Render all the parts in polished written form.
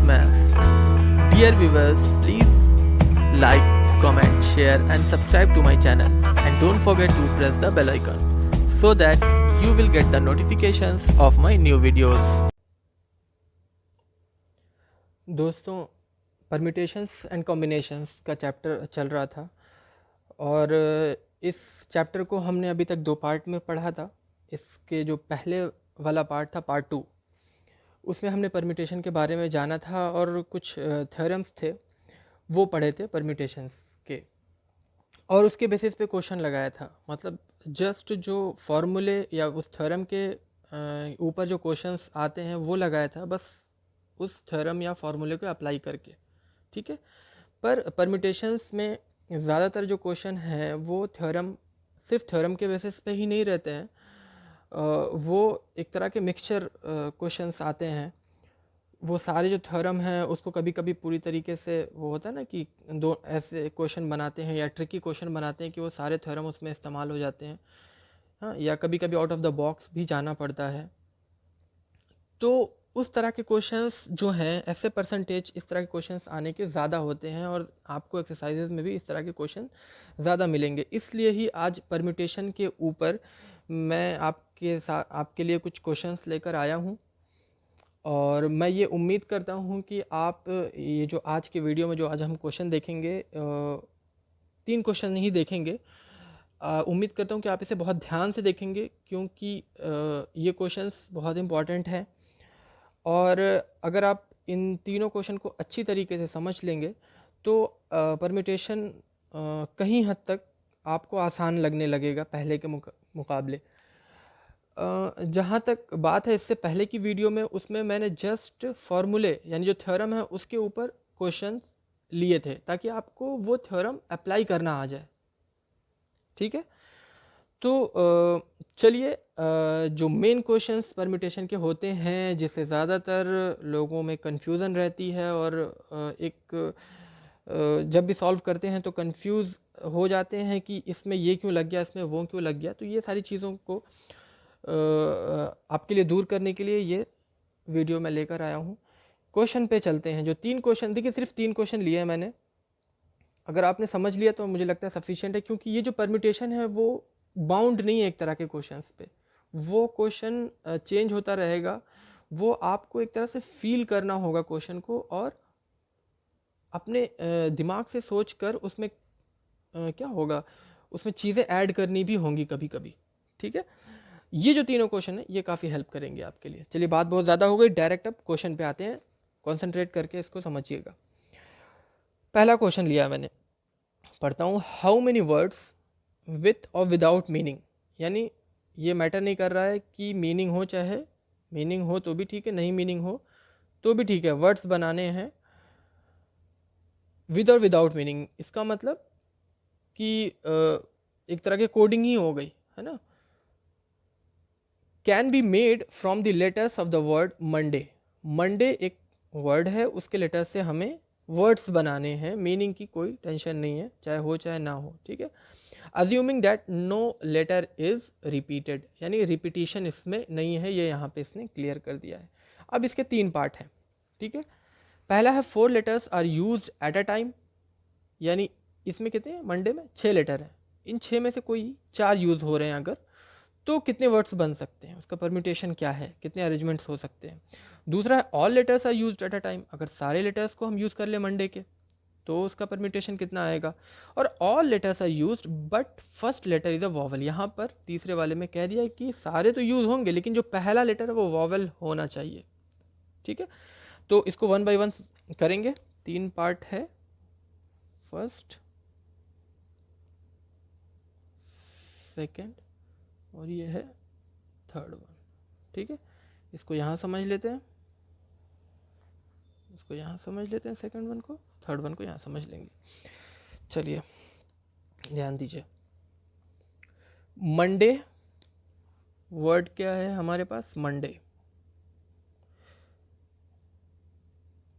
maths. Dear viewers, please like, comment, share and subscribe to my channel and don't forget to press the bell icon so that you will get the notifications of my new videos. दोस्तों, permutations and combinations का chapter चल रहा था और इस chapter को हमने अभी तक 2 पार्ट में पढ़ा था। इसके जो पहले वाला पार्ट था, पार्ट 2, उसमें हमने परम्यूटेशन के बारे में जाना था और कुछ थ्योरम्स थे वो पढ़े थे परम्यूटेशंस के, और उसके बेसिस पे क्वेश्चन लगाया था। मतलब जस्ट जो फॉर्मूले या उस थ्योरम के ऊपर जो क्वेश्चंस आते हैं वो लगाया था, बस उस थ्योरम या फॉर्मूले को अप्लाई करके, ठीक है। पर परम्यूटेशंस में ज़्यादातर जो क्वेश्चन हैं वो सिर्फ थ्योरम के बेसिस पे ही नहीं रहते हैं, वो एक तरह के मिक्सचर क्वेश्चंस आते हैं। वो सारे जो थ्योरम हैं उसको कभी कभी पूरी तरीके से वो होता है ना कि दो ऐसे क्वेश्चन बनाते हैं या ट्रिकी क्वेश्चन बनाते हैं कि वो सारे थ्योरम उसमें इस्तेमाल हो जाते हैं, हाँ, या कभी कभी आउट ऑफ द बॉक्स भी जाना पड़ता है। तो उस तरह के क्वेश्चंस जो हैं, ऐसे परसेंटेज इस तरह के क्वेश्चंस आने के ज़्यादा होते हैं और आपको एक्सरसाइजेज में भी इस तरह के क्वेश्चन ज़्यादा मिलेंगे। इसलिए ही आज परम्यूटेशन के ऊपर मैं आपके लिए कुछ क्वेश्चंस लेकर आया हूँ और मैं ये उम्मीद करता हूँ कि आप ये जो आज के वीडियो में जो आज हम क्वेश्चन देखेंगे, 3 क्वेश्चन ही देखेंगे। उम्मीद करता हूँ कि आप इसे बहुत ध्यान से देखेंगे क्योंकि ये क्वेश्चंस बहुत इम्पॉर्टेंट हैं और अगर आप इन तीनों क्वेश्चन को अच्छी तरीके से समझ लेंगे तो परम्यूटेशन कहीं हद तक आपको आसान लगने लगेगा पहले के मुकाबले। जहाँ तक बात है इससे पहले की वीडियो में, उसमें मैंने जस्ट फार्मूले यानी जो थ्योरम है उसके ऊपर क्वेश्चंस लिए थे ताकि आपको वो थ्योरम अप्लाई करना आ जाए, ठीक है। तो चलिए, जो मेन क्वेश्चंस परम्यूटेशन के होते हैं जिससे ज़्यादातर लोगों में कन्फ्यूज़न रहती है और जब भी सॉल्व करते हैं तो कंफ्यूज हो जाते हैं कि इसमें ये क्यों लग गया, इसमें वो क्यों लग गया। तो ये सारी चीज़ों को आपके लिए दूर करने के लिए ये वीडियो मैं लेकर आया हूँ। क्वेश्चन पे चलते हैं। जो 3 क्वेश्चन, देखिए सिर्फ 3 क्वेश्चन लिए हैं मैंने, अगर आपने समझ लिया तो मुझे लगता है सफिशिएंट है, क्योंकि ये जो परम्यूटेशन है वो बाउंड नहीं है एक तरह के क्वेश्चंस पे। वो क्वेश्चन चेंज होता रहेगा, वो आपको एक तरह से फील करना होगा क्वेश्चन को और अपने दिमाग से सोच कर उसमें क्या होगा, उसमें चीज़ें ऐड करनी भी होंगी कभी कभी, ठीक है। ये जो तीनों क्वेश्चन है ये काफ़ी हेल्प करेंगे आपके लिए। चलिए, बात बहुत ज़्यादा हो गई, डायरेक्ट अब क्वेश्चन पे आते हैं। कॉन्सेंट्रेट करके इसको समझिएगा। पहला क्वेश्चन लिया मैंने, पढ़ता हूँ। हाउ मेनी वर्ड्स विथ और विदाउट मीनिंग, यानी ये मैटर नहीं कर रहा है कि मीनिंग हो, चाहे मीनिंग हो तो भी ठीक है, नहीं मीनिंग हो तो भी ठीक है, वर्ड्स बनाने हैं विद और विदाउट मीनिंग। इसका मतलब कि एक तरह की कोडिंग ही हो गई, है ना। Can be made from the letters of the word Monday. Monday एक वर्ड है, उसके लेटर से हमें वर्ड्स बनाने हैं, मीनिंग की कोई टेंशन नहीं है, चाहे हो चाहे ना हो, ठीक है। Assuming that no letter is repeated, यानी रिपीटिशन इसमें नहीं है, ये यहाँ पे इसने क्लियर कर दिया है। अब इसके 3 पार्ट हैं, ठीक है। पहला है 4 letters are used at a time, यानी इसमें कितने हैं, मंडे में 6 लेटर हैं, इन 6 में से कोई 4 यूज़ हो रहे हैं अगर, तो कितने वर्ड्स बन सकते हैं, उसका परम्यूटेशन क्या है, कितने अरेंजमेंट्स हो सकते हैं। दूसरा है all letters are used at a time, अगर सारे लेटर्स को हम यूज़ कर ले मंडे के तो उसका परम्यूटेशन कितना आएगा। और all letters are used but first letter is a vowel, यहाँ पर तीसरे वाले में कह दिया है कि सारे तो यूज़ होंगे लेकिन जो पहला लेटर है वो वॉवल होना चाहिए, ठीक है। तो इसको 1 बाय 1 करेंगे। 3 पार्ट है, फर्स्ट, सेकेंड और ये है थर्ड वन, ठीक है। इसको यहाँ समझ लेते हैं, इसको यहाँ समझ लेते हैं, सेकंड वन को, थर्ड वन को यहाँ समझ लेंगे। चलिए ध्यान दीजिए। मंडे वर्ड क्या है हमारे पास, मंडे,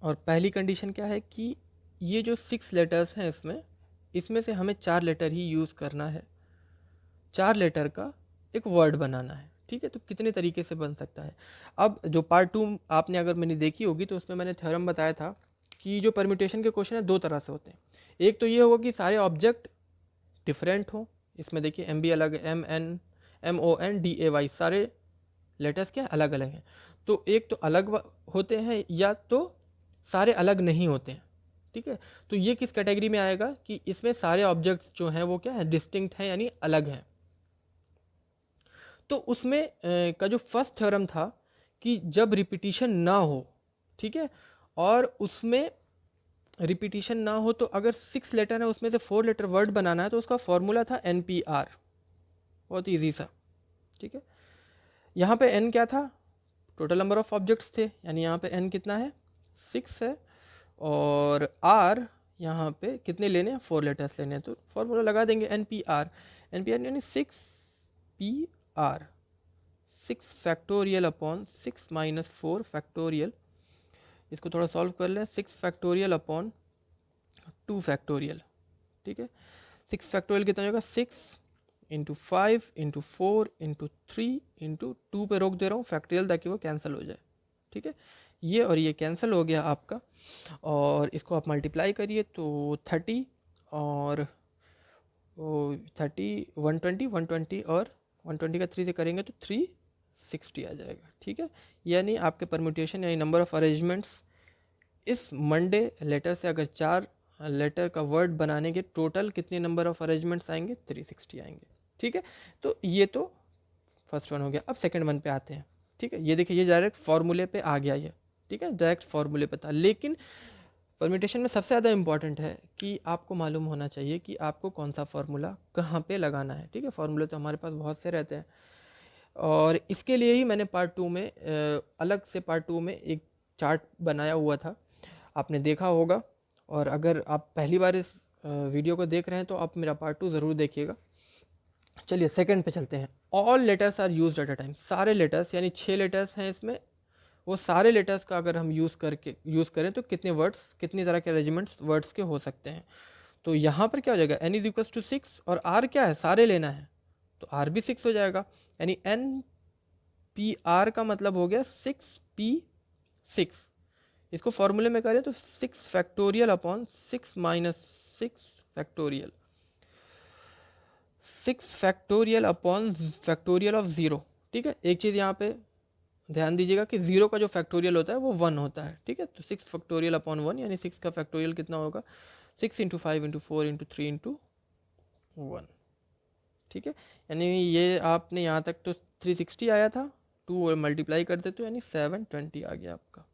और पहली कंडीशन क्या है कि ये जो 6 लेटर्स हैं इसमें से हमें 4 लेटर ही यूज़ करना है, 4 लेटर का एक वर्ड बनाना है, ठीक है, तो कितने तरीके से बन सकता है। अब जो पार्ट 2 आपने अगर मैंने देखी होगी तो उसमें मैंने थ्योरम बताया था कि जो परम्यूटेशन के क्वेश्चन है दो तरह से होते हैं। एक तो ये होगा कि सारे ऑब्जेक्ट डिफरेंट हो, इसमें देखिए एम बी अलग है, MONDAY सारे लेटर्स क्या अलग अलग हैं। तो एक तो अलग होते हैं या तो सारे अलग नहीं होते हैं, ठीक है। तो ये किस कैटेगरी में आएगा कि इसमें सारे ऑब्जेक्ट्स जो हैं वो क्या है, डिस्टिंक्ट हैं यानी अलग हैं। तो उसमें का जो फर्स्ट थ्योरम था कि जब रिपीटिशन ना हो, ठीक है, और उसमें रिपीटिशन ना हो तो अगर 6 लेटर है उसमें से 4 लेटर वर्ड बनाना है तो उसका फॉर्मूला था NPR, बहुत ईजी सा, ठीक है। यहाँ पे n क्या था, टोटल नंबर ऑफ ऑब्जेक्ट्स थे, यानी यहाँ पे n कितना है 6 है, और r यहाँ पे कितने लेने हैं 4 लेटर्स लेने हैं, तो फॉर्मूला लगा देंगे NPR यानी 6PR, 6 factorial upon 6 minus 4 factorial. इसको थोड़ा सॉल्व कर लें, 6 फैक्टोरियल अपॉन 2 फैक्टोरियल, ठीक है। 6 फैक्टोरियल कितना होगा 6 इंटू 5 इंटू 4 इंटू 3 इंटू 2 पे रोक दे रहा हूँ फैक्टोरियल ताकि वो कैंसिल हो जाए, ठीक है। ये और ये कैंसिल हो गया आपका, और इसको आप मल्टीप्लाई करिए तो 30 और 30 120 और 120 का 3 से करेंगे तो 360 आ जाएगा, ठीक है। यानी आपके परम्यूटेशन यानी नंबर ऑफ अरेंजमेंट्स इस मंडे लेटर से अगर 4 लेटर का वर्ड बनाने के टोटल कितने नंबर ऑफ अरेंजमेंट्स आएंगे 360 आएंगे, ठीक है। तो ये तो फर्स्ट वन हो गया। अब सेकंड वन पे आते हैं, ठीक है। ये देखिए ये डायरेक्ट फार्मूले पे आ गया ये, ठीक है, डायरेक्ट फार्मूले पे था। लेकिन परम्यूटेशन में सबसे ज़्यादा इंपॉर्टेंट है कि आपको मालूम होना चाहिए कि आपको कौन सा फार्मूला कहाँ पे लगाना है, ठीक है। फार्मूले तो हमारे पास बहुत से रहते हैं, और इसके लिए ही मैंने पार्ट 2 में अलग से पार्ट 2 में एक चार्ट बनाया हुआ था, आपने देखा होगा। और अगर आप पहली बार इस वीडियो को देख रहे हैं तो आप मेरा पार्ट 2 ज़रूर देखिएगा। चलिए सेकंड पे चलते हैं। All letters are used at a time, सारे लेटर्स यानी 6 लेटर्स हैं इसमें, वो सारे लेटर्स का अगर हम यूज़ करें तो कितने वर्ड्स, कितनी तरह के अरेंजमेंट्स वर्ड्स के हो सकते हैं। तो यहाँ पर क्या हो जाएगा, n इज इक्वल्स टू 6 और r क्या है सारे लेना है तो r भी 6 हो जाएगा, यानी NPR का मतलब हो गया 6P6। इसको फॉर्मूले में करें तो 6 factorial upon 6 minus 6 factorial, 6 factorial upon factorial of 0, ठीक है। एक चीज़ यहाँ पे ध्यान दीजिएगा कि 0 का जो फैक्टोरियल होता है वो 1 होता है, ठीक है। तो 6 फैक्टोरियल अपॉन 1 यानी 6 का फैक्टोरियल कितना होगा 6 इंटू 5 इंटू 4 इंटू 3 इंटू 1, ठीक है। यानी ये आपने यहाँ तक तो 360 आया था, 2 और मल्टीप्लाई कर देते हो यानी 720 आ गया आपका,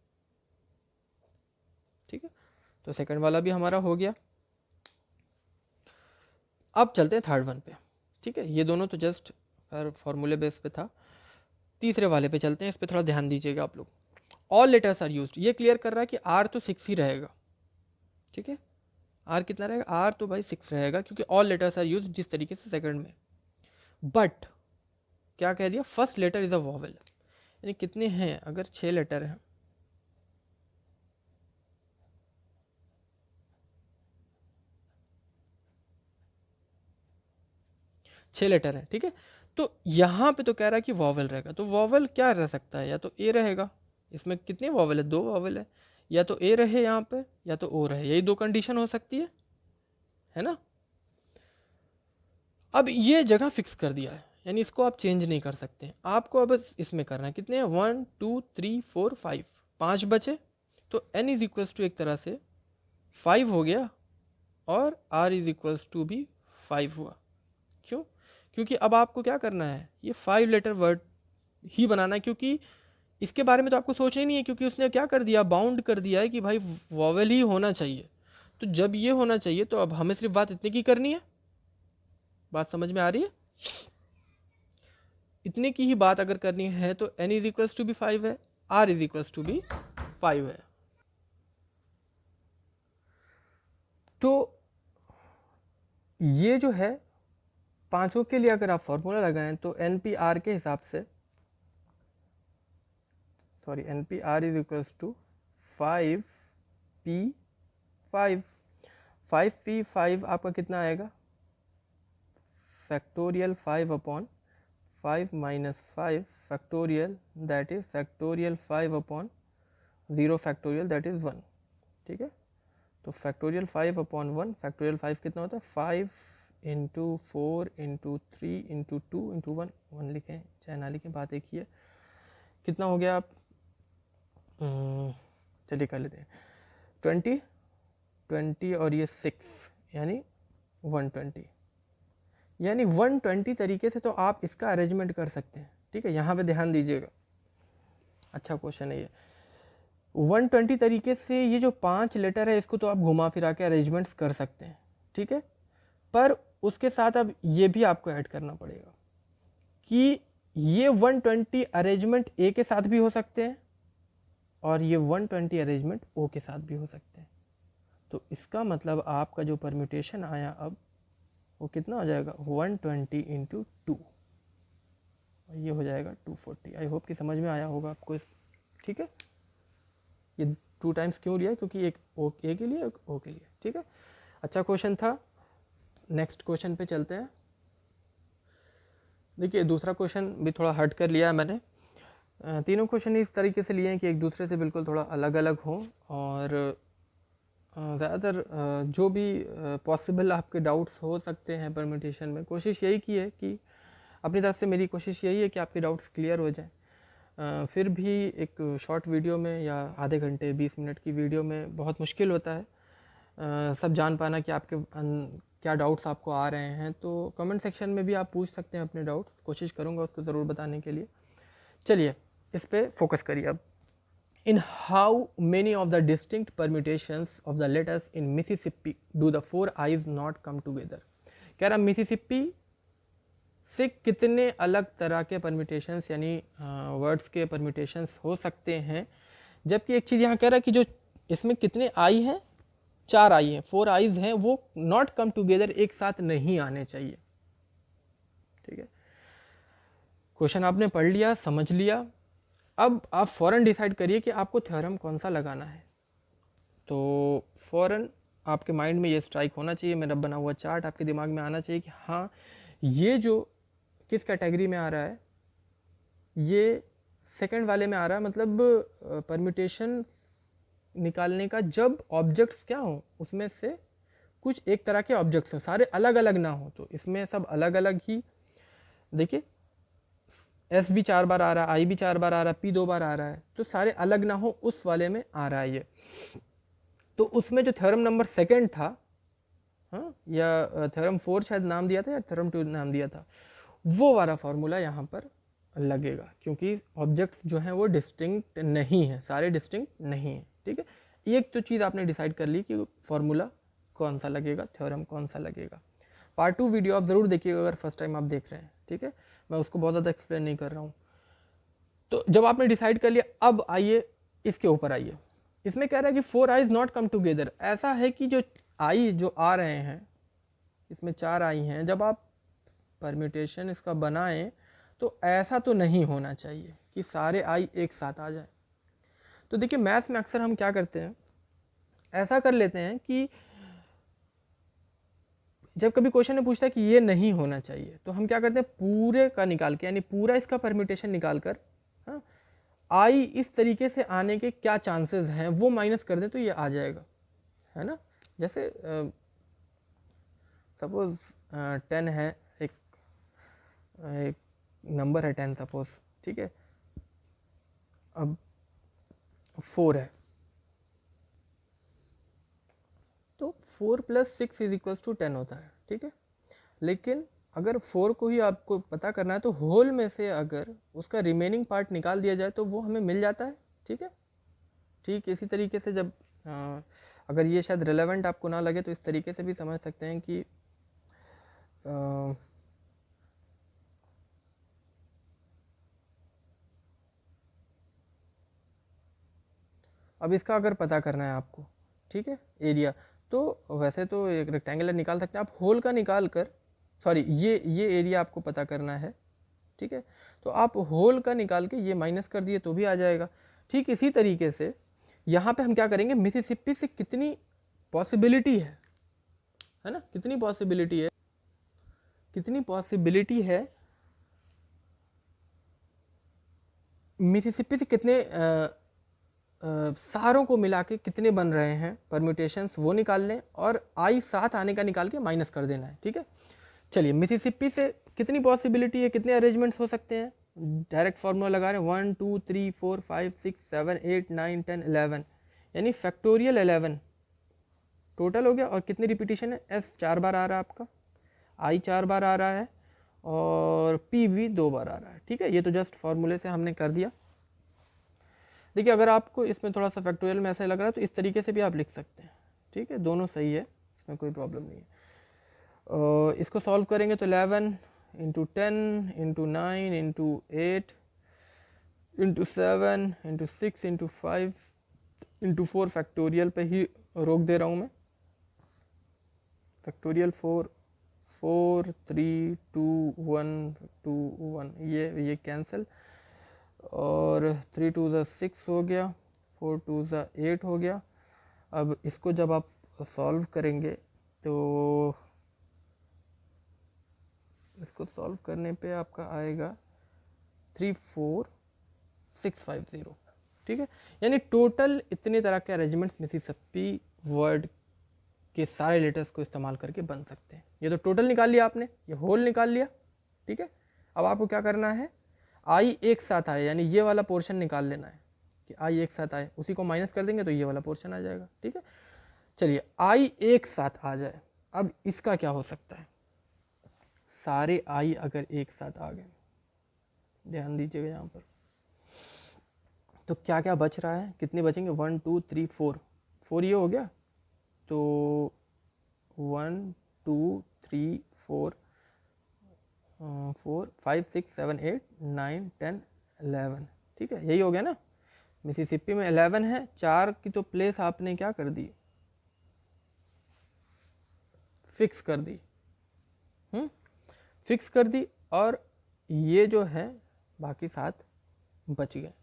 ठीक है। तो सेकंड वाला भी हमारा हो गया। अब चलते हैं थर्ड वन पे, ठीक है। ये दोनों तो जस्ट फॉर्मूले बेस पे था। तीसरे वाले पे चलते हैं, इस पे थोड़ा ध्यान दीजिएगा आप लोग। ऑल लेटर्स आर यूज्ड, ये क्लियर कर रहा है कि आर तो 6 ही रहेगा, ठीक है। आर कितना रहेगा, आर तो भाई 6 रहेगा क्योंकि ऑल लेटर्स आर यूज्ड जिस तरीके से सेकंड में। बट क्या कह दिया, first letter is a vowel, यानी कितने हैं, अगर 6 लेटर हैं, छः लेटर है, ठीक है। तो यहाँ पे तो कह रहा है कि वॉवेल रहेगा, तो वॉवेल क्या रह सकता है, या तो ए रहेगा, इसमें कितने वॉवेल है, 2 वॉवेल है, या तो ए रहे यहाँ पे या तो ओ रहे, यही 2 कंडीशन हो सकती है ना। अब ये जगह फिक्स कर दिया है, यानी इसको आप चेंज नहीं कर सकते, आपको अब इसमें करना है। कितने हैं 1 2 3 4 5, 5 बचे, तो n इज इक्वल्स टू एक तरह से 5 हो गया, और r इज इक्वल्स टू भी 5 हुआ। क्यों, क्योंकि अब आपको क्या करना है, ये 5 लेटर वर्ड ही बनाना है, क्योंकि इसके बारे में तो आपको सोचना ही नहीं है, क्योंकि उसने क्या कर दिया, बाउंड कर दिया है कि भाई वॉवेल ही होना चाहिए। तो जब ये होना चाहिए तो अब हमें सिर्फ बात इतने की करनी है, बात समझ में आ रही है। इतने की ही बात अगर करनी है तो n इज इक्वल्स टू भी 5 है, r इज इक्वल्स टू भी 5 है। तो ये जो है पांचों के लिए अगर आप फॉर्मूला लगाएं तो NPR के हिसाब से, sorry NPR is equals to 5P5, 5P5 आपका कितना आएगा, factorial 5 upon 5 minus 5 factorial that is factorial 5 upon 0 factorial that is 1, ठीक है। तो फैक्टोरियल 5 अपॉन 1, फैक्टोरियल 5 कितना होता है 5 इंटू 4 इंटू 3 इंटू 2 इंटू 1, 1 लिखें चाहे ना लिखें, बात एक ही है। कितना हो गया आप चलिए कर लेते हैं 20 और ये 6 यानी 120, यानी 120 तरीके से तो आप इसका अरेंजमेंट कर सकते हैं, ठीक है। यहाँ पे ध्यान दीजिएगा, अच्छा क्वेश्चन है ये। 120 तरीके से ये जो 5 लेटर है इसको तो आप घुमा फिरा के अरेंजमेंट्स कर सकते हैं, ठीक है। पर उसके साथ अब ये भी आपको ऐड करना पड़ेगा कि ये 120 अरेंजमेंट ए के साथ भी हो सकते हैं और ये 120 अरेंजमेंट ओ के साथ भी हो सकते हैं। तो इसका मतलब आपका जो परम्यूटेशन आया अब वो कितना हो जाएगा 120 इंटू 2, ये हो जाएगा 240। आई होप कि समझ में आया होगा आपको इस, ठीक है। ये 2 टाइम्स क्यों लिया, क्योंकि एक ओ ए के लिए एक ओ के लिए, ठीक है। अच्छा क्वेश्चन था। नेक्स्ट क्वेश्चन पे चलते हैं। देखिए दूसरा क्वेश्चन भी थोड़ा हट कर लिया है मैंने। तीनों क्वेश्चन इस तरीके से लिए हैं कि एक दूसरे से बिल्कुल थोड़ा अलग अलग हों और ज़्यादातर जो भी पॉसिबल आपके डाउट्स हो सकते हैं परम्यूटेशन में, कोशिश यही की है कि अपनी तरफ से मेरी कोशिश यही है कि आपके डाउट्स क्लियर हो जाएं। फिर भी एक शॉर्ट वीडियो में या आधे घंटे 20 मिनट की वीडियो में बहुत मुश्किल होता है सब जान पाना कि आपके क्या डाउट्स आपको आ रहे हैं। तो कमेंट सेक्शन में भी आप पूछ सकते हैं अपने डाउट्स, कोशिश करूँगा उसको ज़रूर बताने के लिए। चलिए इस पे फोकस करिए अब। In how many of the distinct permutations of the letters in Mississippi do the 4 eyes not come together? कह रहा मिसिसिपी से कितने अलग तरह के परम्यूटेशंस यानी वर्ड्स के परम्यूटेशंस हो सकते हैं, जबकि एक चीज़ यहाँ कह रहा है कि जो इसमें कितने आई हैं, 4 आई हैं, 4 आइज हैं, वो नॉट कम टुगेदर, एक साथ नहीं आने चाहिए, ठीक है। क्वेश्चन आपने पढ़ लिया, समझ लिया, अब आप फ़ौरन डिसाइड करिए कि आपको थ्योरम कौन सा लगाना है। तो फ़ौरन आपके माइंड में ये स्ट्राइक होना चाहिए, मेरा बना हुआ चार्ट आपके दिमाग में आना चाहिए कि हाँ ये जो किस कैटेगरी में आ रहा है, ये सेकंड वाले में आ रहा है, मतलब परम्यूटेशन निकालने का जब ऑब्जेक्ट्स क्या हो, उसमें से कुछ एक तरह के ऑब्जेक्ट्स हों, सारे अलग अलग ना हो। तो इसमें सब अलग अलग ही, देखिए एस भी 4 बार आ रहा है, आई भी 4 बार आ रहा है, पी 2 बार आ रहा है, तो सारे अलग ना हो उस वाले में आ रहा है ये। तो उसमें जो थ्योरम नंबर सेकंड था, हाँ, या थ्योरम 4 शायद नाम दिया था या थ्योरम 2 नाम दिया था, वो वाला फार्मूला यहाँ पर लगेगा, क्योंकि ऑब्जेक्ट्स जो हैं वो डिस्टिंक्ट नहीं है, सारे डिस्टिंक्ट नहीं है, ठीक है। एक तो चीज़ आपने डिसाइड कर ली कि फार्मूला कौन सा लगेगा, थ्योरम कौन सा लगेगा। पार्ट 2 वीडियो आप ज़रूर देखिएगा अगर फर्स्ट टाइम आप देख रहे हैं, ठीक है। मैं उसको बहुत ज़्यादा एक्सप्लेन नहीं कर रहा हूँ। तो जब आपने डिसाइड कर लिया, अब आइए इसके ऊपर आइए। इसमें कह रहा है कि 4 आइज नॉट कम टुगेदर। ऐसा है कि जो आई जो आ रहे हैं, इसमें 4 आई हैं, जब आप परम्यूटेशन इसका बनाएं तो ऐसा तो नहीं होना चाहिए कि सारे आई एक साथ आ जाए। तो देखिए मैथ्स में अक्सर हम क्या करते हैं, ऐसा कर लेते हैं कि जब कभी क्वेश्चन में पूछता है कि ये नहीं होना चाहिए, तो हम क्या करते हैं पूरे का निकाल के, यानी पूरा इसका परम्यूटेशन निकाल कर, हाँ, आई इस तरीके से आने के क्या चांसेस हैं वो माइनस कर दें तो ये आ जाएगा, है ना। जैसे सपोज 10 है, एक नंबर है 10 सपोज, ठीक है। अब 4 है, तो 4 + 6 = 10 होता है, ठीक है। लेकिन अगर 4 को ही आपको पता करना है तो होल में से अगर उसका रिमेनिंग पार्ट निकाल दिया जाए तो वो हमें मिल जाता है, ठीक है। ठीक इसी तरीके से जब अगर ये शायद रिलेवेंट आपको ना लगे तो इस तरीके से भी समझ सकते हैं कि अब इसका अगर पता करना है आपको, ठीक है, एरिया, तो वैसे तो एक रेक्टेंगुलर निकाल सकते हैं आप, होल का निकाल कर, सॉरी ये एरिया आपको पता करना है, ठीक है। तो आप होल का निकाल के ये माइनस कर दिए तो भी आ जाएगा। ठीक इसी तरीके से यहाँ पे हम क्या करेंगे, मिसिसिपी से कितनी पॉसिबिलिटी है ना, कितनी पॉसिबिलिटी है मिसिसिपी से कितने सारों को मिला के कितने बन रहे हैं परम्यूटेशंस वो निकाल लें, और आई साथ आने का निकाल के माइनस कर देना है। ठीक है, चलिए मिसिसिपी से कितनी पॉसिबिलिटी है, कितने अरेंजमेंट्स हो सकते हैं, डायरेक्ट फार्मूला लगा रहे हैं 1 2 3 4 5 6 7 8 9 10 11, यानी फैक्टोरियल 11 टोटल हो गया। और कितनी रिपीटिशन है, एस 4 बार आ रहा है आपका, आई 4 बार आ रहा है, और पी भी 2 बार आ रहा है। ठीक है, ये तो जस्ट फार्मूले से हमने कर दिया। देखिए अगर आपको इसमें थोड़ा सा फैक्टोरियल में ऐसा लग रहा है तो इस तरीके से भी आप लिख सकते हैं। ठीक है, दोनों सही है, इसमें कोई प्रॉब्लम नहीं है। इसको सॉल्व करेंगे तो 11 into 10 into 9 into 8 into 7 into 6 into 5 into 4 factorial पे ही रोक दे रहा हूँ मैं। फैक्टोरियल 4 4 3 2 1 2 1, ये कैंसिल, और 3 2 ज़ा 6 हो गया, 4 2 ज़ा 8 हो गया। अब इसको जब आप सॉल्व करेंगे तो इसको सॉल्व करने पे आपका आएगा 34650। ठीक है, यानी टोटल इतने तरह के अरेंजमेंट्स मिसिसिपी वर्ड के सारे लेटर्स को इस्तेमाल करके बन सकते हैं। ये तो टोटल निकाल लिया आपने, ये होल निकाल लिया। ठीक है, अब आपको क्या करना है, आई एक साथ आए यानी ये वाला पोर्शन निकाल लेना है कि आई एक साथ आए, उसी को माइनस कर देंगे तो ये वाला पोर्शन आ जाएगा। ठीक है, चलिए आई एक साथ आ जाए, अब इसका क्या हो सकता है, सारे आई अगर एक साथ आ गए, ध्यान दीजिएगा यहाँ पर, तो क्या क्या बच रहा है, कितने बचेंगे, 1 2 3 4, 4 ये हो गया, तो 1 2 3 4 4 5 6 7 8 9 10 11। ठीक है, यही हो गया ना। मिसिसिपी में 11 है, 4 की तो प्लेस आपने क्या कर दी, फिक्स कर दी, फिक्स कर दी, और ये जो है बाकी 7 बच गए।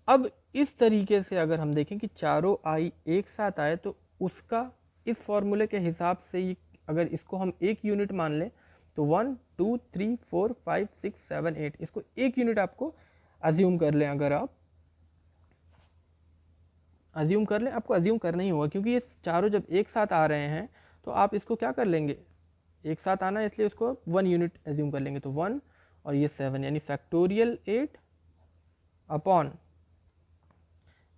अब इस तरीके से अगर हम देखें कि चारों आई एक साथ आए तो उसका इस फॉर्मूले के हिसाब से ये, अगर इसको हम एक यूनिट मान लें तो 1 2 3 4 5 6 7 8, इसको एक यूनिट आपको अज्यूम कर लें। अगर आप अज्यूम कर लें, आपको अज्यूम करना ही होगा क्योंकि ये चारों जब एक साथ आ रहे हैं तो आप इसको क्या कर लेंगे, एक साथ आना है इसलिए उसको 1 यूनिट एज्यूम कर लेंगे, तो 1 और ये 7 यानी फैक्टोरियल 8 अपॉन,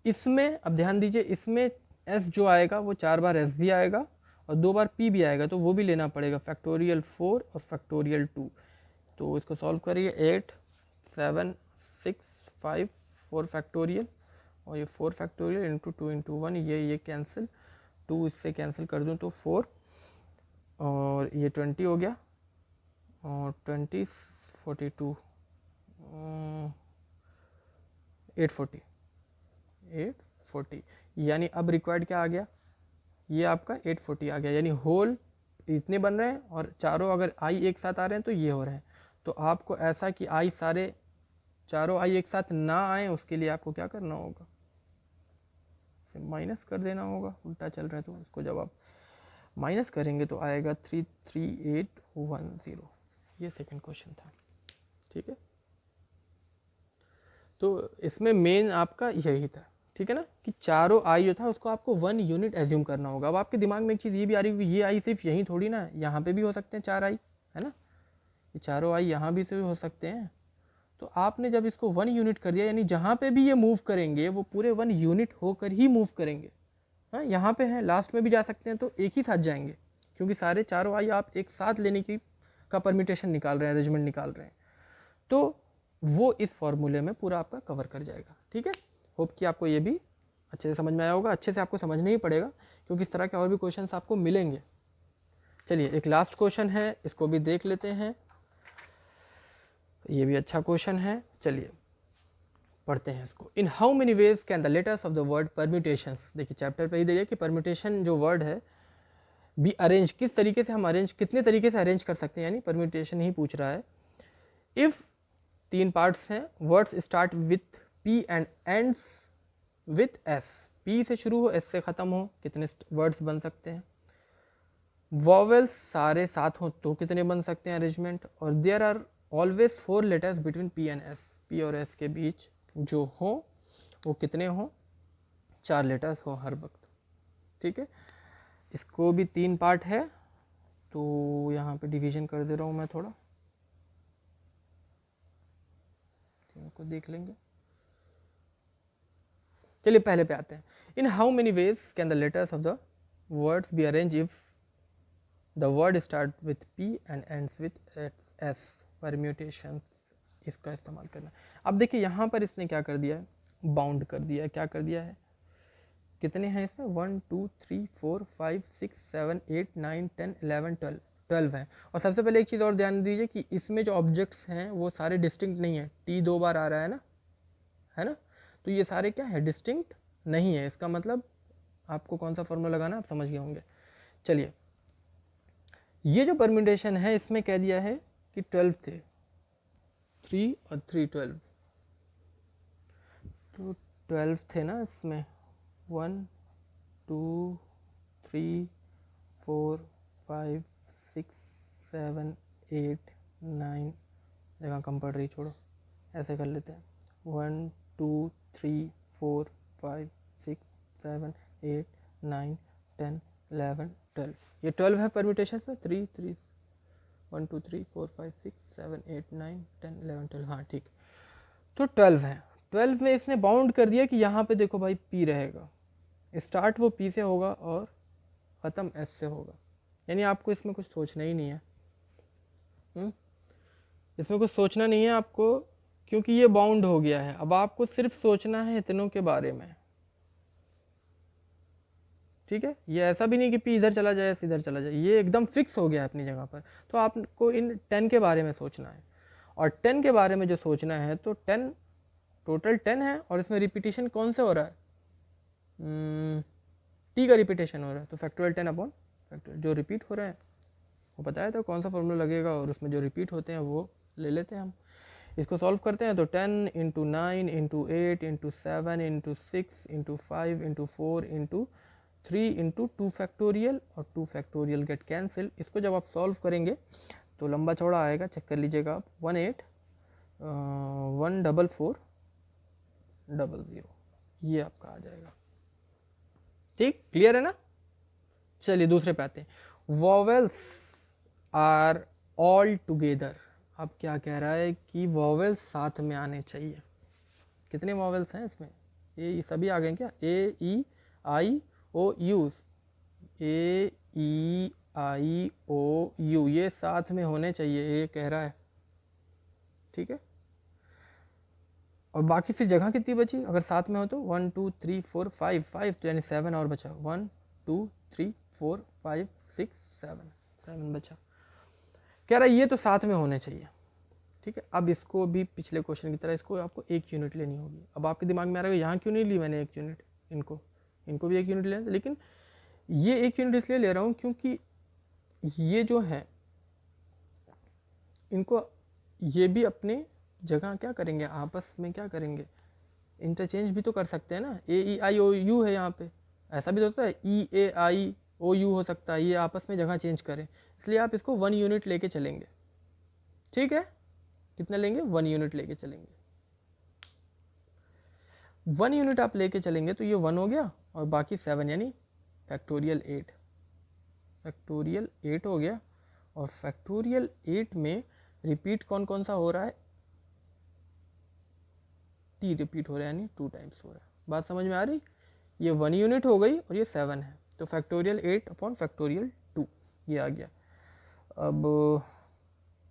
इसमें अब ध्यान दीजिए इसमें s जो आएगा वो 4 बार s भी आएगा और 2 बार p भी आएगा, तो वो भी लेना पड़ेगा, फैक्टोरियल 4 और फैक्टोरियल 2। तो इसको सॉल्व करिए, 8 7 6 5 4 फैक्टोरियल, और ये 4 फैक्टोरियल इंटू 2 इंटू 1, ये कैंसिल, 2 इससे कैंसिल कर दूँ तो 4, और ये 20 हो गया, और 20 42 840 840, यानी अब रिक्वायर्ड क्या आ गया, ये आपका 840 आ गया, यानी होल इतने बन रहे हैं और चारों अगर आई एक साथ आ रहे हैं तो ये हो रहे हैं। तो आपको ऐसा कि आई सारे चारों आई एक साथ ना आए उसके लिए आपको क्या करना होगा, माइनस कर देना होगा, उल्टा चल रहा है तो इसको जब आप माइनस करेंगे तो आएगा 33810। ये सेकंड क्वेश्चन था। ठीक है, तो इसमें मेन आपका यही था। ठीक है ना, कि चारों आई जो था उसको आपको 1 यूनिट एज्यूम करना होगा। अब आपके दिमाग में एक चीज़ ये भी आ रही होगी, ये आई सिर्फ यहीं थोड़ी ना, यहाँ पे भी हो सकते हैं 4 आई, है ना, ये चारों आई यहाँ भी से हो सकते हैं। तो आपने जब इसको 1 यूनिट कर दिया यानी जहाँ पे भी ये मूव करेंगे वो पूरे 1 यूनिट होकर ही मूव करेंगे। हाँ, यहाँ पे हैं, लास्ट में भी जा सकते हैं तो एक ही साथ जाएंगे, क्योंकि सारे चारों आई आप एक साथ लेने की का परमिटेशन निकाल रहे हैं, अरेंजमेंट निकाल रहे हैं, तो वो इस फॉर्मूले में पूरा आपका कवर कर जाएगा। ठीक है, होप कि आपको ये भी अच्छे से समझ में आया होगा। अच्छे से आपको समझना ही पड़ेगा क्योंकि इस तरह के और भी क्वेश्चंस आपको मिलेंगे। चलिए एक लास्ट क्वेश्चन है, इसको भी देख लेते हैं, ये भी अच्छा क्वेश्चन है, चलिए पढ़ते हैं इसको। In how many ways can the letters of the word permutations, देखिए चैप्टर पे ही दे दिया कि परम्यूटेशन जो वर्ड है बी अरेंज, किस तरीके से हम अरेंज, कितने तरीके से अरेंज कर सकते हैं, यानी परम्यूटेशन ही पूछ रहा है। इफ़ 3 पार्ट्स हैं, words start with P and ends with S, P से शुरू हो एस से ख़त्म हो, कितने वर्ड्स बन सकते हैं। वॉवेल्स सारे साथ हो तो कितने बन सकते हैं अरेंजमेंट, और there are always 4 letters between P and S, P और एस के बीच जो हो वो कितने हो, 4 लेटर्स हो हर वक्त। ठीक है, इसको भी 3 पार्ट है, तो यहाँ पे डिवीजन कर दे रहा हूँ मैं थोड़ा, तीनों को देख लेंगे। चलिए पहले पे आते हैं। In how many ways can the letters of the words be arrange if the word start with P and ends with S, permutations इसका इस्तेमाल करना। अब देखिए यहाँ पर इसने क्या कर दिया है, बाउंड कर दिया है। क्या कर दिया है, कितने हैं इसमें, 1 2 3 4 5 6 7 8 9 10 11 12 हैं। और सबसे पहले एक चीज़ और ध्यान दीजिए कि इसमें जो ऑब्जेक्ट्स हैं वो सारे डिस्टिंक्ट नहीं है। टी 2 बार आ रहा है ना, है ना, तो ये सारे क्या है, डिस्टिंक्ट नहीं है। इसका मतलब आपको कौन सा फॉर्मूला लगाना आप समझ गए होंगे। चलिए, ये जो परम्यूटेशन है इसमें कह दिया है कि 12 थे, 3 और 3 12, तो 12 थे ना इसमें, 1 2 3 4 5 6 7 8 9, जगह कम पड़ रही, छोड़ो ऐसे कर लेते हैं, 1 2 3 4 5 6 7 8 9 10 11 12, ये 12 है परम्यूटेशन में। 3 3 1 2 3 4 5 6 7 8 9 10 11 12, हाँ ठीक, तो 12 है। 12 में इसने बाउंड कर दिया कि यहाँ पे देखो भाई पी रहेगा, स्टार्ट वो पी से होगा और ख़त्म एस से होगा, यानी आपको इसमें कुछ सोचना ही नहीं है। इसमें कुछ सोचना नहीं है आपको, क्योंकि ये बाउंड हो गया है। अब आपको सिर्फ सोचना है इतनों के बारे में। ठीक है, ये ऐसा भी नहीं कि पी इधर चला जाए इधर चला जाए, ये एकदम फिक्स हो गया है अपनी जगह पर। तो आपको इन 10 के बारे में सोचना है, और 10 के बारे में जो सोचना है तो 10 टोटल 10 है, और इसमें रिपीटेशन कौन से हो रहा है, टी का रिपीटेशन हो रहा है, तो फैक्टोरियल 10 अपॉन फैक्टोरियल, जो रिपीट हो रहा है वो बताया था कौन सा फॉर्मूला लगेगा, और उसमें जो रिपीट होते हैं वो ले लेते हैं हम। इसको सॉल्व करते हैं तो 10 into 9 into 8 into 7 into 6 into 5 into 4 into 3 into 2 factorial, और 2 फैक्टोरियल गेट कैंसिल। इसको जब आप सॉल्व करेंगे तो लंबा चौड़ा आएगा, चेक कर लीजिएगा आप, 18440, ये आपका आ जाएगा। ठीक, क्लियर है ना। चलिए दूसरे पे आते हैं। Vowels are all together. अब क्या कह रहा है कि वॉवेल्स साथ में आने चाहिए। कितने वॉवेल्स हैं इसमें, ये सभी आ गए क्या, ए ई आई ओ you, A E I O you, ये साथ में होने चाहिए, ये कह रहा है। ठीक है, और बाकी फिर जगह कितनी बची, अगर साथ में हो तो 1 2 3 4 5 5, तो यानी 7 और बचा, 1 2 3 4 5 6 7 बचा। कह रहा है ये तो साथ में होने चाहिए। ठीक है, अब इसको भी पिछले क्वेश्चन की तरह इसको आपको 1 यूनिट लेनी होगी। अब आपके दिमाग में आ रहा है यहाँ क्यों नहीं ली मैंने 1 यूनिट, इनको भी 1 यूनिट लेना, लेकिन ये 1 यूनिट इसलिए ले रहा हूँ क्योंकि ये जो है इनको, ये भी अपने जगह क्या करेंगे, आपस में क्या करेंगे, इंटरचेंज भी तो कर सकते हैं ना। ए ई आई ओ यू है यहाँ पे, ऐसा भी तो होता है, ई ए आई ओ यू हो सकता है, ये आपस में जगह चेंज करें, इसलिए आप इसको 1 यूनिट लेके चलेंगे। ठीक है, कितना लेंगे, 1 यूनिट लेके चलेंगे। 1 यूनिट आप लेके चलेंगे तो ये 1 हो गया, और बाकी 7 यानी फैक्टोरियल 8, फैक्टोरियल 8 हो गया। और फैक्टोरियल 8 में रिपीट कौन कौन सा हो रहा है, टी रिपीट हो रहा है, यानी 2 टाइम्स हो रहा है। बात समझ में आ रही, ये 1 यूनिट हो गई और ये 7 है, तो फैक्टोरियल 8 अपॉन फैक्टोरियल 2 ये आ गया। अब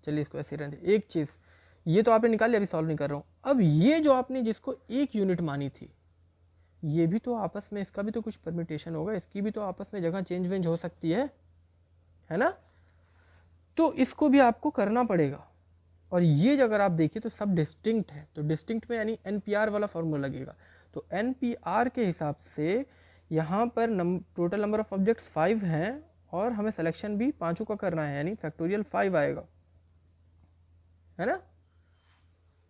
चलिए इसको ऐसे रहने दे। एक चीज़ ये तो आपने निकाल लिया, अभी सॉल्व नहीं कर रहा हूँ। अब ये जो आपने जिसको 1 यूनिट मानी थी, ये भी तो आपस में, इसका भी तो कुछ परम्यूटेशन होगा, इसकी भी तो आपस में जगह चेंज वेंज हो सकती है ना, तो इसको भी आपको करना पड़ेगा। और ये जो अगर आप देखिए तो सब डिस्टिंक्ट है, तो डिस्टिंक्ट में यानी NPR वाला फॉर्मूला लगेगा। तो NPR के हिसाब से यहाँ पर टोटल नंबर ऑफ ऑब्जेक्ट्स 5 हैं, और हमें सिलेक्शन भी 5 का करना है, यानी फैक्टोरियल 5 आएगा, है ना।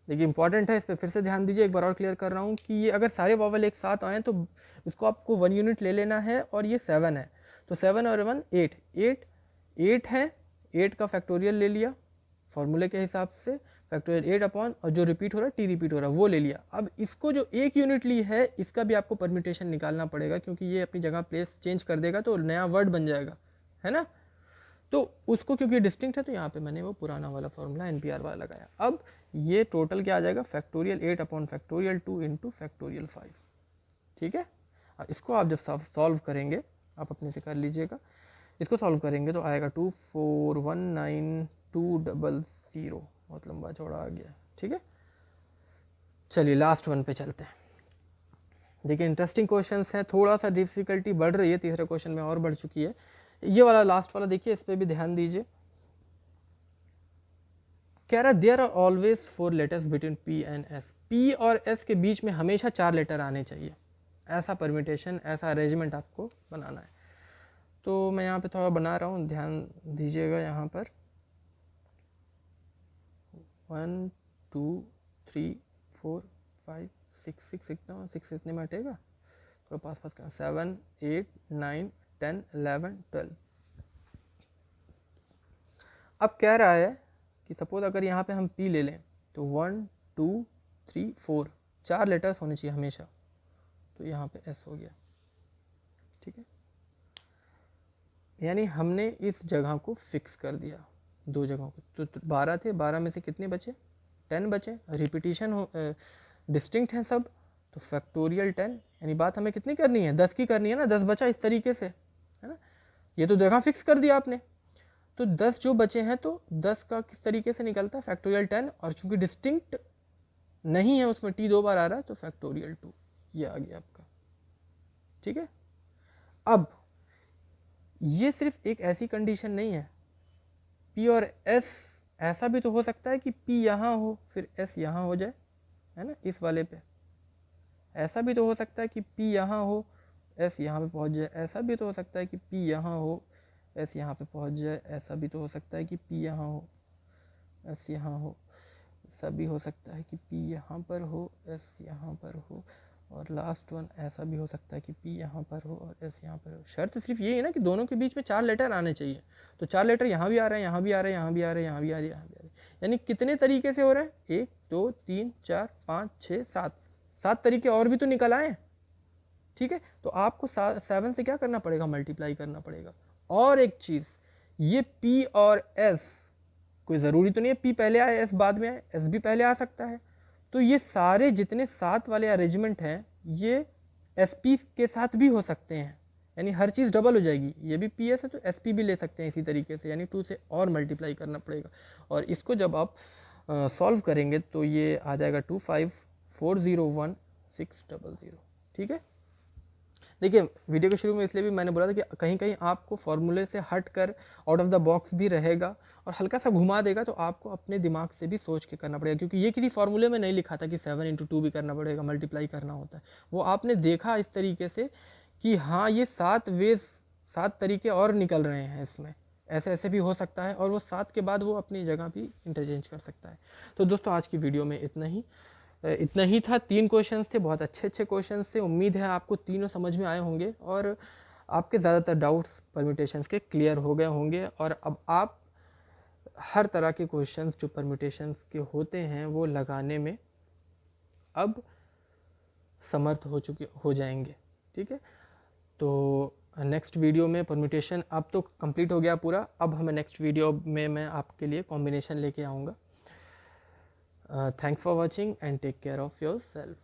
देखिए इंपॉर्टेंट है, इस पर फिर से ध्यान दीजिए, एक बार और क्लियर कर रहा हूँ कि ये अगर सारे वॉवल एक साथ आए तो इसको आपको 1 यूनिट ले लेना है, और ये 7 है, तो 7 और 1 8 है, 8 का फैक्टोरियल ले लिया फॉर्मूले के हिसाब से, फैक्टोरियल 8 अपॉन और जो रिपीट हो रहा है टी रिपीट हो रहा है वो ले लिया। अब इसको जो एक यूनिट ली है इसका भी आपको परम्यूटेशन निकालना पड़ेगा, क्योंकि ये अपनी जगह प्लेस चेंज कर देगा तो नया वर्ड बन जाएगा, है ना। तो उसको क्योंकि डिस्टिंक्ट है तो यहाँ पे मैंने वो पुराना वाला फॉर्मूला NPR वाला लगाया। अब ये टोटल क्या आ जाएगा, factorial 8 upon factorial 2 into factorial 5। ठीक है, इसको आप जब सॉल्व करेंगे, आप अपने से कर लीजिएगा, इसको सॉल्व करेंगे तो आएगा 2419200। बहुत लंबा चौड़ा आ गया। ठीक है, चलिए लास्ट वन पे चलते हैं। देखिए इंटरेस्टिंग क्वेश्चंस हैं, थोड़ा सा डिफिकल्टी बढ़ रही है, तीसरे क्वेश्चन में और बढ़ चुकी है। ये वाला लास्ट वाला देखिए, इस पर भी ध्यान दीजिए। कह रहा there are always 4 letters between P and S। P और S के बीच में हमेशा 4 लेटर आने चाहिए, ऐसा परम्यूटेशन, ऐसा अरेंजमेंट आपको बनाना है। तो मैं यहाँ पे थोड़ा बना रहा हूँ, ध्यान दीजिएगा। यहाँ पर 1 2 3 4 5 6 लिखता हूँ, 6 इतने में हटेगा, थोड़ा पास पास करना, 7 8 9 10 11 12। अब कह रहा है कि सपोज अगर यहाँ पे हम P ले लें तो 1 2 3 4 4 लेटर्स होने चाहिए हमेशा, तो यहाँ पे S हो गया। ठीक है, यानी हमने इस जगह को फिक्स कर दिया, 2 जगहों को। तो 12 थे, 12 में से कितने बचे, 10 बचे। रिपीटिशन हो, डिस्टिंक्ट हैं सब, तो फैक्टोरियल 10, यानी बात हमें कितनी करनी है, 10 की करनी है ना, 10 बचा इस तरीके से, है ना। ये तो जगह फिक्स कर दिया आपने, तो 10 जो बचे हैं तो 10 का किस तरीके से निकलता है, फैक्टोरियल 10, और क्योंकि डिस्टिंक्ट नहीं है उसमें T 2 बार आ रहा है तो फैक्टोरियल 2, ये आ गया आपका। ठीक है, अब ये सिर्फ एक ऐसी कंडीशन नहीं है, P और S ऐसा भी तो हो सकता है कि P यहाँ हो फिर S यहाँ हो जाए, है ना, इस वाले पे। ऐसा भी तो हो सकता है कि P यहाँ हो, S यहाँ पे पहुँच जाए। ऐसा भी तो हो सकता है कि P यहाँ हो, S यहाँ पे पहुँच जाए। ऐसा भी तो हो सकता है कि P यहाँ हो, S यहाँ हो। ऐसा भी हो सकता है कि P यहाँ पर हो, S यहाँ पर हो। और लास्ट वन ऐसा भी हो सकता है कि P यहाँ पर हो और S यहाँ पर हो। शर्त सिर्फ ये है ना कि दोनों के बीच में 4 लेटर आने चाहिए, तो 4 लेटर यहाँ भी आ रहे हैं, यहाँ भी आ रहे हैं, यहाँ भी आ रहे हैं, यहाँ भी आ रहे हैं, यहाँ भी आ रहे हैं। यानी कितने तरीके से हो रहा है, 1 2 3 4 5 6 7 7 तरीके और भी तो निकल आए। ठीक है, तो आपको 7 से क्या करना पड़ेगा, मल्टीप्लाई करना पड़ेगा। और एक चीज़, ये P और S कोई ज़रूरी तो नहीं है P पहले आए S बाद में आए, S भी पहले आ सकता है। तो ये सारे जितने 7 वाले अरेंजमेंट हैं ये SP के साथ भी हो सकते हैं, यानी हर चीज़ डबल हो जाएगी। ये भी PS है तो SP भी ले सकते हैं इसी तरीके से, यानी 2 से और मल्टीप्लाई करना पड़ेगा। और इसको जब आप सॉल्व करेंगे तो ये आ जाएगा 25401,600। ठीक है, देखिए वीडियो के शुरू में इसलिए भी मैंने बोला था कि कहीं कहीं आपको फॉर्मूले से हट कर आउट ऑफ द बॉक्स भी रहेगा और हल्का सा घुमा देगा, तो आपको अपने दिमाग से भी सोच के करना पड़ेगा, क्योंकि ये किसी फॉर्मूले में नहीं लिखा था कि 7 × 2 भी करना पड़ेगा, मल्टीप्लाई करना होता है। वो आपने देखा इस तरीके से कि हाँ ये 7 तरीके और निकल रहे हैं इसमें, ऐसे ऐसे भी हो सकता है, और वो 7 के बाद वो अपनी जगह भी इंटरचेंज कर सकता है। तो दोस्तों आज की वीडियो में इतना ही था। 3 क्वेश्चंस थे, बहुत अच्छे क्वेश्चंस थे। उम्मीद है आपको तीनों समझ में आए होंगे और आपके ज़्यादातर डाउट्स परम्यूटेशंस के क्लियर हो गए होंगे, और अब आप हर तरह के क्वेश्चंस जो परम्यूटेशंस के होते हैं वो लगाने में अब समर्थ हो जाएंगे। ठीक है, तो नेक्स्ट वीडियो में परम्यूटेशन अब तो कंप्लीट हो गया पूरा, अब हमें नेक्स्ट वीडियो में मैं आपके लिए कॉम्बिनेशन लेके आऊँगा। Thanks for watching and take care of yourself.